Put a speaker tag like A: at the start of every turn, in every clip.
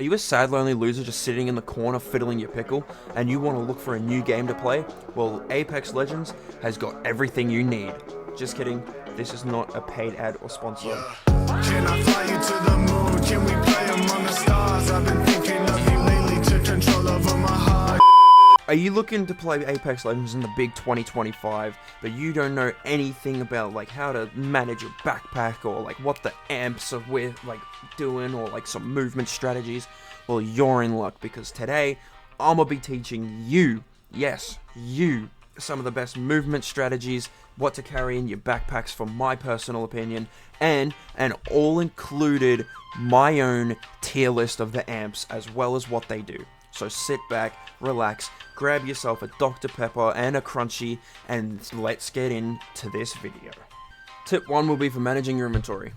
A: Are you a sad, lonely loser just sitting in the corner fiddling your pickle, and you want to look for a new game to play? Well, Apex Legends has got everything you need. Just kidding, this is not a paid ad or sponsor.
B: Can I fly you to the moon? Can we play among the stars? I've been thinking of you lately, took control over my heart.
A: Are you looking to play Apex Legends in the big 2025, but you don't know anything about like how to manage your backpack or like what the amps are with like doing or like some movement strategies? Well, you're in luck because today I'm gonna be teaching you, yes, you, some of the best movement strategies, what to carry in your backpacks from my personal opinion, and an all-included my own tier list of the amps as well as what they do. So sit back, relax, grab yourself a Dr. Pepper and a Crunchy, and let's get into this video. Tip 1 will be for managing your inventory.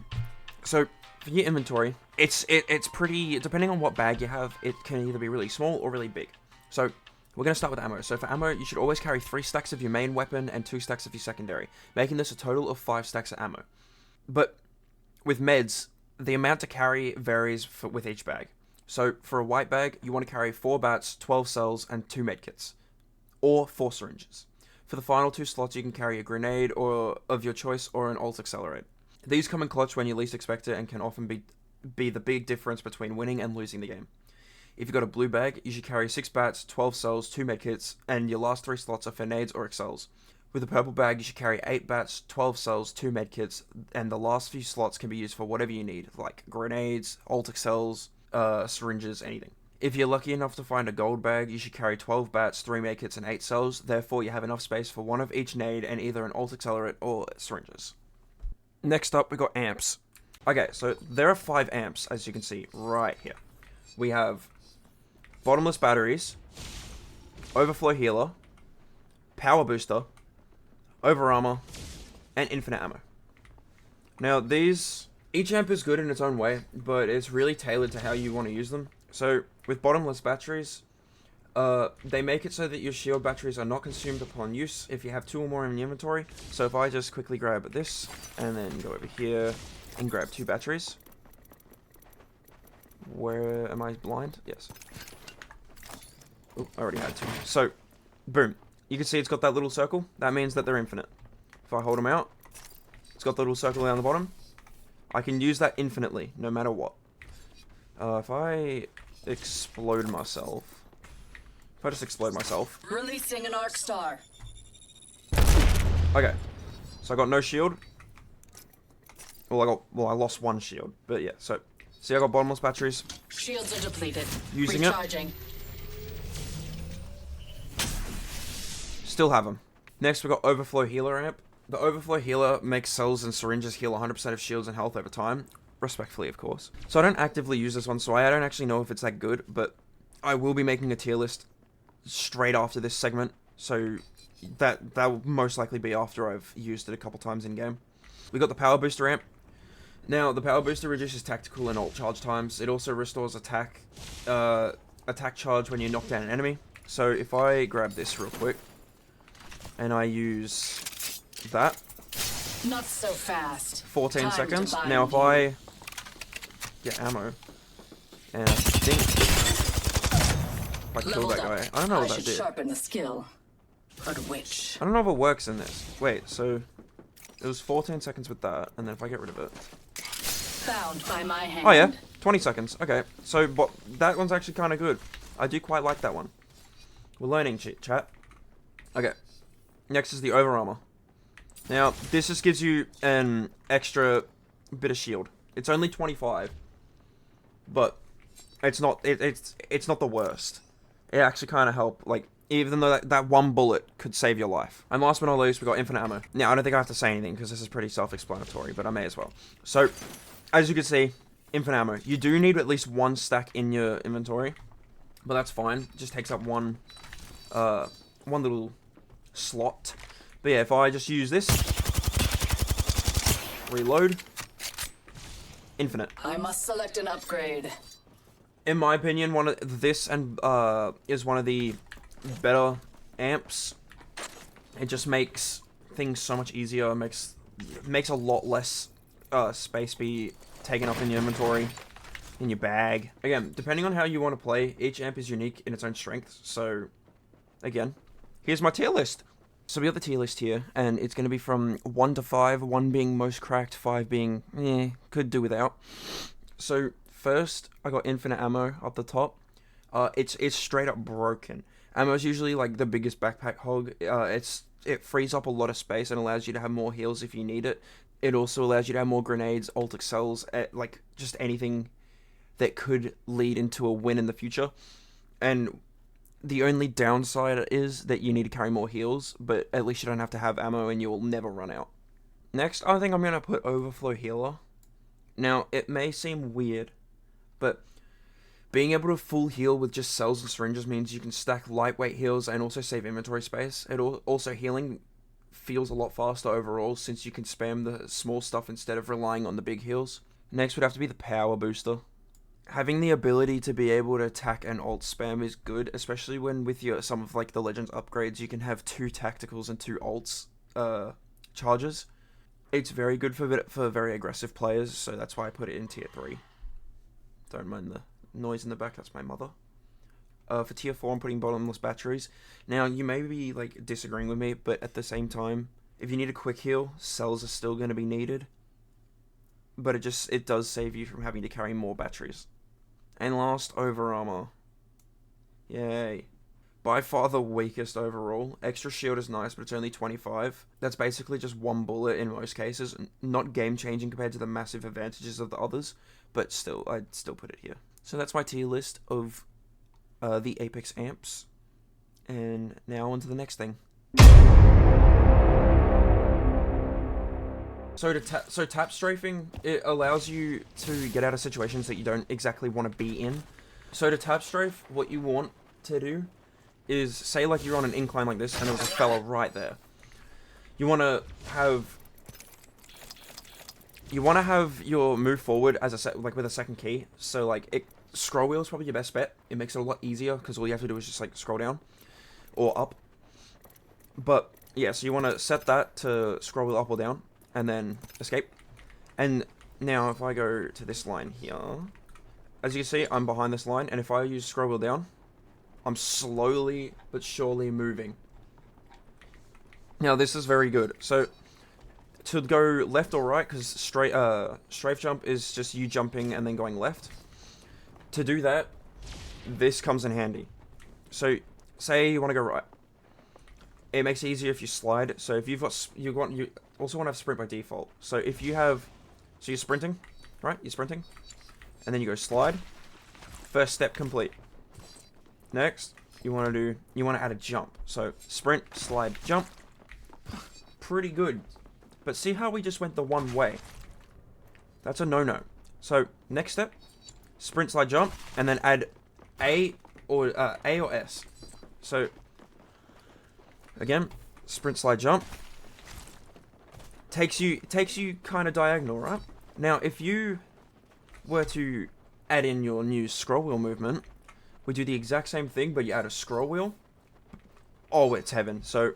A: So, for your inventory, it's pretty, depending on what bag you have, it can either be really small or really big. So, we're going to start with ammo. So for ammo, you should always carry 3 stacks of your main weapon and 2 stacks of your secondary, making this a total of 5 stacks of ammo. But with meds, the amount to carry varies with each bag. So for a white bag, you want to carry 4 bats, 12 cells, and 2 medkits, or 4 syringes. For the final 2 slots, you can carry a grenade or of your choice or an alt accelerate. These come in clutch when you least expect it and can often be the big difference between winning and losing the game. If you've got a blue bag, you should carry 6 bats, 12 cells, 2 medkits, and your last 3 slots are for nades or excels. With a purple bag, you should carry 8 bats, 12 cells, 2 medkits, and the last few slots can be used for whatever you need, like grenades, alt excels, syringes, anything. If you're lucky enough to find a gold bag, you should carry 12 bats, 3 medkits, and 8 cells, therefore you have enough space for one of each nade and either an alt accelerate or syringes. Next up, we got amps. Okay, so there are 5 amps, as you can see right here. We have bottomless batteries, overflow healer, power booster, over armor, and infinite ammo. Now each amp is good in its own way, but it's really tailored to how you want to use them. So with bottomless batteries, they make it so that your shield batteries are not consumed upon use if you have 2 or more in your inventory. So if I just quickly grab this, and then go over here, and grab 2 batteries. Where am I blind? Yes. Oh, I already had 2. So, boom. You can see it's got that little circle. That means that they're infinite. If I hold them out, it's got the little circle down the bottom. I can use that infinitely, no matter what. If I explode myself... If I just explode myself...
C: Releasing an arc star.
A: Okay. So I got no shield. Well, I lost 1 shield. But yeah, so... See, I got bottomless batteries.
C: Shields are depleted.
A: Using
C: Recharging.
A: it. Still have them. Next, we got overflow healer amp. The overflow healer makes cells and syringes heal 100% of shields and health over time. Respectfully, of course. So I don't actively use this one, so I don't actually know if it's that good, but I will be making a tier list straight after this segment, so that will most likely be after I've used it a couple times in game. We got the power booster amp. Now, the power booster reduces tactical and alt charge times. It also restores attack charge when you knock down an enemy. So if I grab this real quick, and I use that.
C: Not so fast.
A: 14
C: Time
A: seconds.
C: to bind
A: Now if
C: you.
A: I get ammo, and I think if I kill that guy, I don't know what that
C: should
A: did.
C: sharpen the skill. But which?
A: I don't know if it works in this. Wait, so it was 14 seconds with that, and then if I get rid of it.
C: Found by my hand.
A: Oh yeah, 20 seconds. Okay, so but that one's actually kind of good. I do quite like that one. We're learning, chat. Okay. Next is the over armor. Now, this just gives you an extra bit of shield. It's only 25, but it's not it's not the worst. It actually kind of helps, like, even though that 1 bullet could save your life. And last but not least, we got infinite ammo. Now, I don't think I have to say anything because this is pretty self-explanatory, but I may as well. So, as you can see, infinite ammo. You do need at least 1 stack in your inventory, but that's fine. It just takes up one little slot. But yeah, if I just use this, reload, infinite.
C: I must select an upgrade.
A: In my opinion, this is one of the better amps. It just makes things so much easier. It makes a lot less space be taken up in your inventory. in your bag. Again, depending on how you want to play, each amp is unique in its own strength. So, again, here's my tier list. So we got the tier list here, and it's going to be from 1 to 5, 1 being most cracked, 5 being, could do without. So, first, I got infinite ammo up the top. It's straight up broken. Ammo is usually, like, the biggest backpack hog. It frees up a lot of space and allows you to have more heals if you need it. It also allows you to have more grenades, ult cells, like, just anything that could lead into a win in the future. And the only downside is that you need to carry more heals, but at least you don't have to have ammo and you'll never run out. Next, I think I'm going to put Overflow Healer. Now, it may seem weird, but being able to full heal with just cells and syringes means you can stack lightweight heals and also save inventory space. Also, healing feels a lot faster overall since you can spam the small stuff instead of relying on the big heals. Next would have to be the Power Booster. Having the ability to be able to attack and ult spam is good, especially when with some of like the Legends upgrades you can have 2 tacticals and 2 ults charges. It's very good for very aggressive players, so that's why I put it in tier 3. Don't mind the noise in the back, that's my mother. For tier 4 I'm putting Bottomless Batteries. Now you may be like disagreeing with me, but at the same time, if you need a quick heal, cells are still going to be needed. But it does save you from having to carry more batteries. And last, Over Armor. Yay. By far the weakest overall. Extra shield is nice, but it's only 25. That's basically just 1 bullet in most cases. Not game-changing compared to the massive advantages of the others, but still, I'd still put it here. So that's my tier list of the Apex amps. And now on to the next thing. So tap strafing, it allows you to get out of situations that you don't exactly want to be in. So to tap strafe, what you want to do is, say like you're on an incline like this and there's a fella right there. You want to have your move forward as with a second key. So like scroll wheel is probably your best bet. It makes it a lot easier because all you have to do is just like scroll down or up. But yeah, so you want to set that to scroll wheel up or down. And then escape. And now if I go to this line here, as you can see, I'm behind this line, and if I use scroll wheel down, I'm slowly but surely moving. Now this is very good. So to go left or right, because strafe jump is just you jumping and then going left. To do that, this comes in handy. So say you want to go right. It makes it easier if you slide. So if you also want to have sprint by default. So if you have, so you're sprinting, right? You're sprinting, and then you go slide. First step complete. Next, you want to add a jump. So sprint, slide, jump. Pretty good. But see how we just went the one way? That's a no-no. So next step, sprint, slide, jump, and then add A or S. So again, sprint, slide, jump. Takes you kind of diagonal, right? Now, if you were to add in your new scroll wheel movement, we do the exact same thing, but you add a scroll wheel. Oh, it's heaven. So,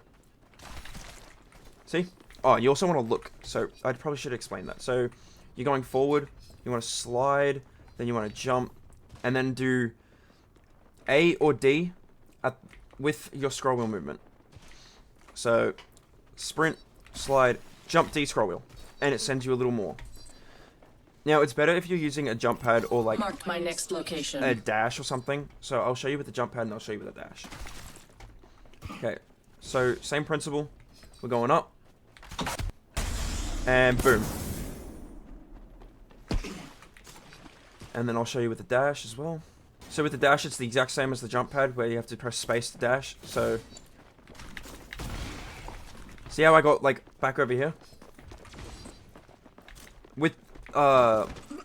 A: see? Oh, you also want to look. So, I probably should explain that. So, you're going forward, you want to slide, then you want to jump, and then do A or D with your scroll wheel movement. So, sprint, slide, jump, D, scroll wheel, and it sends you a little more. Now, it's better if you're using a jump pad or like
C: Mark my next location.
A: a dash or something. So I'll show you with the jump pad and I'll show you with a dash. Okay, so same principle. We're going up, and boom. And then I'll show you with the dash as well. So with the dash, it's the exact same as the jump pad, where you have to press space to dash. So see how I got like back over here? With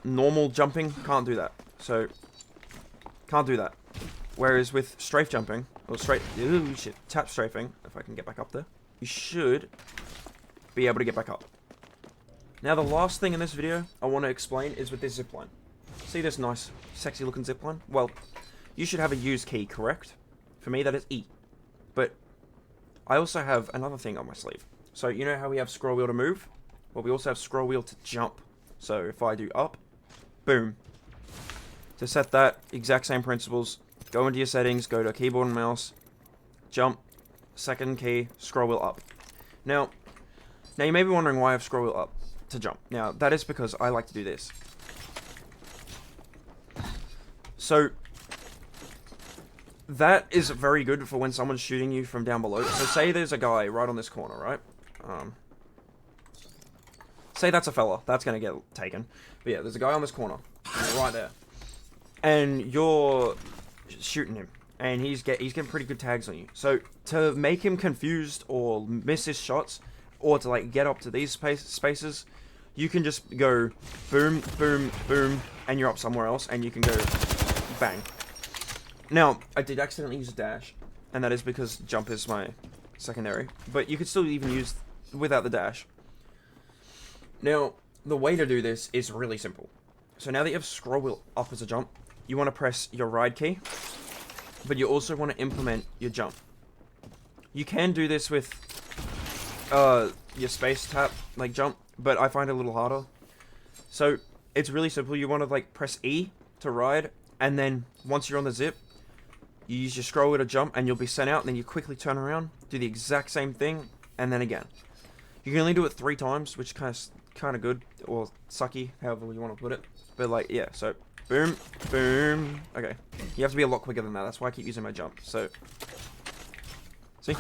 A: normal jumping, can't do that. So can't do that. Whereas with strafe jumping, or tap strafing, if I can get back up there, you should be able to get back up. Now the last thing in this video I want to explain is with this zipline. See this nice, sexy looking zipline? Well, you should have a use key, correct? For me, that is E. But I also have another thing on my sleeve. So you know how we have scroll wheel to move? Well, we also have scroll wheel to jump. So if I do up, boom. To set that, exact same principles. Go into your settings, go to keyboard and mouse, jump, second key, scroll wheel up. Now you may be wondering why I have scroll wheel up to jump. Now, that is because I like to do this. So, that is very good for when someone's shooting you from down below. So say there's a guy right on this corner, right? Say that's a fella. That's going to get taken. But yeah, there's a guy on this corner. Right there. And you're shooting him. And he's getting pretty good tags on you. So, to make him confused or miss his shots, or to like get up to these spaces, you can just go boom, boom, boom, and you're up somewhere else, and you can go bang. Now, I did accidentally use a dash, and that is because jump is my secondary, but you could still even use without the dash. Now, the way to do this is really simple. So now that you have scroll wheel up as a jump, you want to press your ride key, but you also want to implement your jump. You can do this with your space tap, like jump, but I find it a little harder. So, it's really simple. You want to like press E to ride, and then once you're on the zip, you use your scroll wheel to jump, and you'll be sent out, and then you quickly turn around, do the exact same thing, and then again. You can only do it 3 times, which is kind of good, or sucky, however you want to put it. But like, yeah, so boom, boom. Okay, you have to be a lot quicker than that. That's why I keep using my jump. So, see?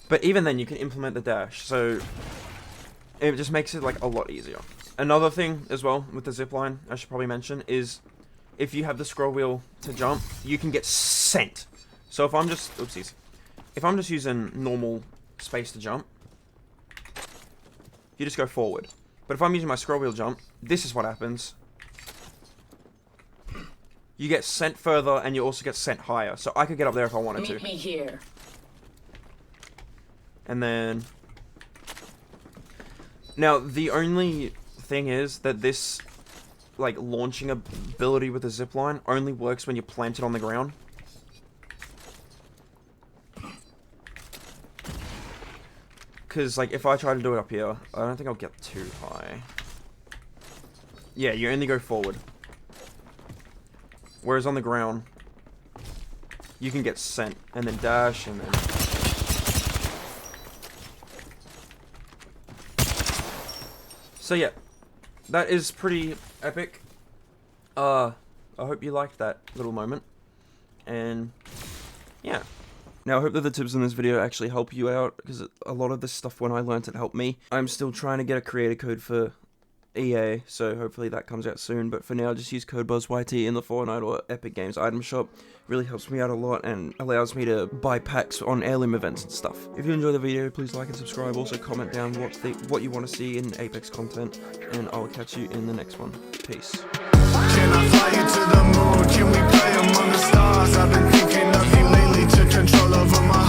A: But even then, you can implement the dash, so it just makes it like a lot easier. Another thing as well with the zipline, I should probably mention, is if you have the scroll wheel to jump, you can get sent. So if I'm just, oopsies, if I'm just using normal space to jump, you just go forward. But if I'm using my scroll wheel jump, this is what happens. You get sent further, and you also get sent higher. So I could get up there if I wanted to.
C: Meet me here.
A: And then... Now, the only thing is that this, like, launching ability with the zipline only works when you plant it on the ground. Because, like, if I try to do it up here, I don't think I'll get too high. Yeah, you only go forward. Whereas on the ground, you can get sent, and then dash, and then... So yeah, that is pretty epic. I hope you liked that little moment. And, yeah. Now, I hope that the tips in this video actually help you out, because a lot of this stuff, when I learned it, helped me. I'm still trying to get a creator code for EA, so hopefully that comes out soon. But for now, just use code BuzzYT in the Fortnite or Epic Games item shop. Really helps me out a lot and allows me to buy packs on heirloom events and stuff. If you enjoy the video, please like and subscribe. Also, comment down what you want to see in Apex content, and I'll catch you in the next one. Peace.
B: Can I fly you to the moon? Can we play among the stars? I've been thinking of you lately, took control over my